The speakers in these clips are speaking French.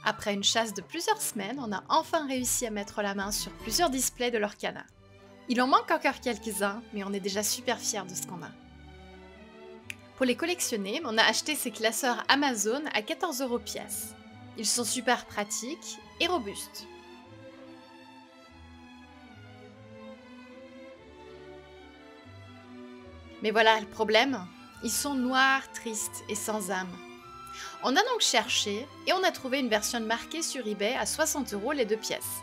Après une chasse de plusieurs semaines, on a enfin réussi à mettre la main sur plusieurs displays de l'Orcana. Il en manque encore quelques-uns, mais on est déjà super fiers de ce qu'on a. Pour les collectionner, on a acheté ces classeurs Amazon à 14 € pièce. Ils sont super pratiques et robustes. Mais voilà le problème, ils sont noirs, tristes et sans âme. On a donc cherché et on a trouvé une version marquée sur eBay à 60 € les 2 pièces.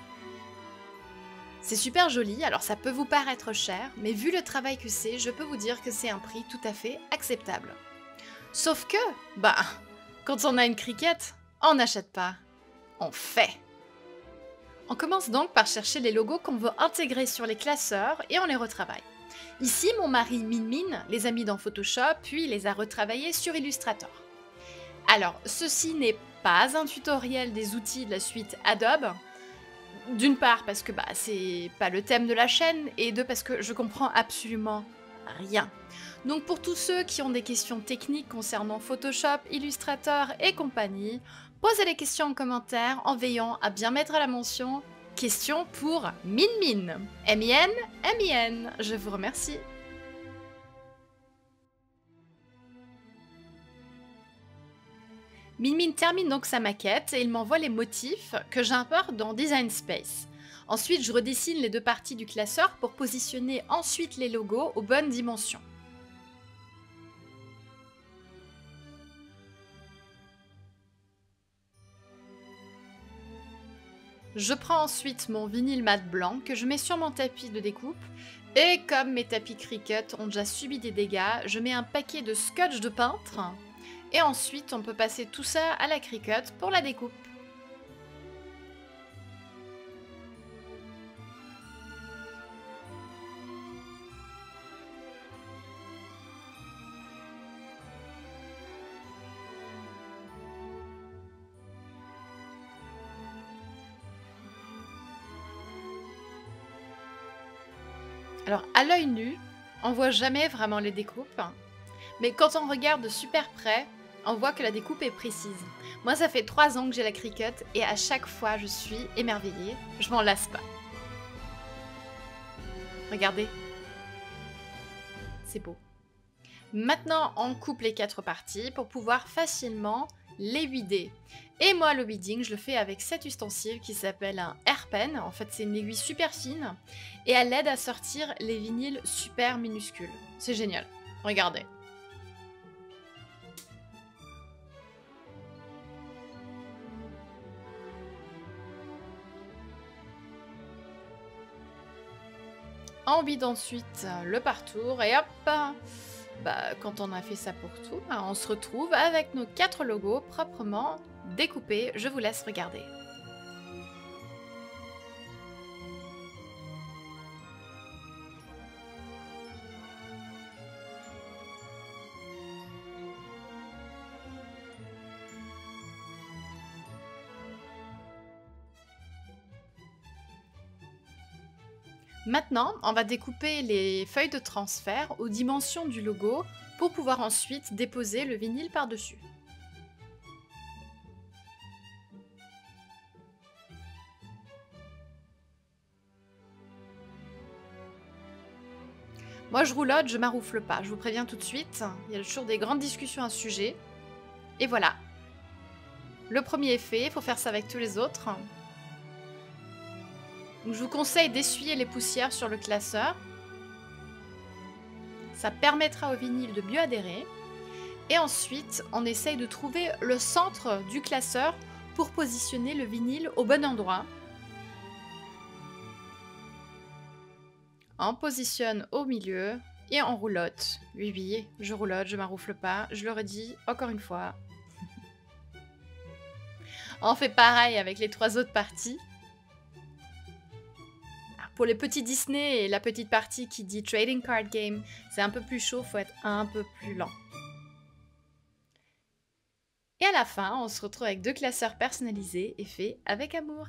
C'est super joli, alors ça peut vous paraître cher, mais vu le travail que c'est, je peux vous dire que c'est un prix tout à fait acceptable. Sauf que, quand on a une cricket, on n'achète pas, on fait. On commence donc par chercher les logos qu'on veut intégrer sur les classeurs et on les retravaille. Ici, mon mari Min les a mis dans Photoshop, puis les a retravaillés sur Illustrator. Alors, ceci n'est pas un tutoriel des outils de la suite Adobe. D'une part parce que c'est pas le thème de la chaîne, et deux parce que je comprends absolument rien. Donc pour tous ceux qui ont des questions techniques concernant Photoshop, Illustrator et compagnie, posez les questions en commentaire en veillant à bien mettre la mention « Question pour Min ». M-I-N, M-I-N, je vous remercie. Min termine donc sa maquette et il m'envoie les motifs que j'importe dans Design Space. Ensuite, je redessine les deux parties du classeur pour positionner ensuite les logos aux bonnes dimensions. Je prends ensuite mon vinyle mat blanc que je mets sur mon tapis de découpe et comme mes tapis Cricut ont déjà subi des dégâts, je mets un paquet de scotch de peintre. Et ensuite, on peut passer tout ça à la Cricut pour la découpe. Alors, à l'œil nu, on voit jamais vraiment les découpes. Mais quand on regarde de super près, on voit que la découpe est précise. Moi, ça fait 3 ans que j'ai la Cricut et à chaque fois, je suis émerveillée. Je m'en lasse pas. Regardez. C'est beau. Maintenant, on coupe les 4 parties pour pouvoir facilement les huider. Et moi, le weeding, je le fais avec cet ustensile qui s'appelle un hairpen. En fait, c'est une aiguille super fine et elle aide à sortir les vinyles super minuscules. C'est génial. Regardez. On vide ensuite le partour et hop, quand on a fait ça pour tout, on se retrouve avec nos 4 logos proprement découpés. Je vous laisse regarder. Maintenant, on va découper les feuilles de transfert aux dimensions du logo pour pouvoir ensuite déposer le vinyle par-dessus. Moi, je roulotte, je maroufle pas, je vous préviens tout de suite. Il y a toujours des grandes discussions à ce sujet. Et voilà. Le premier est fait, il faut faire ça avec tous les autres. Donc, je vous conseille d'essuyer les poussières sur le classeur. Ça permettra au vinyle de mieux adhérer. Et ensuite, on essaye de trouver le centre du classeur pour positionner le vinyle au bon endroit. On positionne au milieu et on roulotte. Oui, je roulotte, je maroufle pas. Je le redis encore une fois. On fait pareil avec les 3 autres parties. Pour les petits Disney et la petite partie qui dit Trading Card Game, c'est un peu plus chaud, faut être un peu plus lent. Et à la fin, on se retrouve avec 2 classeurs personnalisés et faits avec amour.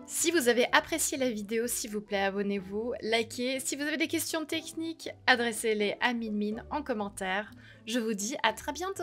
Si vous avez apprécié la vidéo, s'il vous plaît, abonnez-vous, likez. Si vous avez des questions techniques, adressez-les à Min en commentaire. Je vous dis à très bientôt.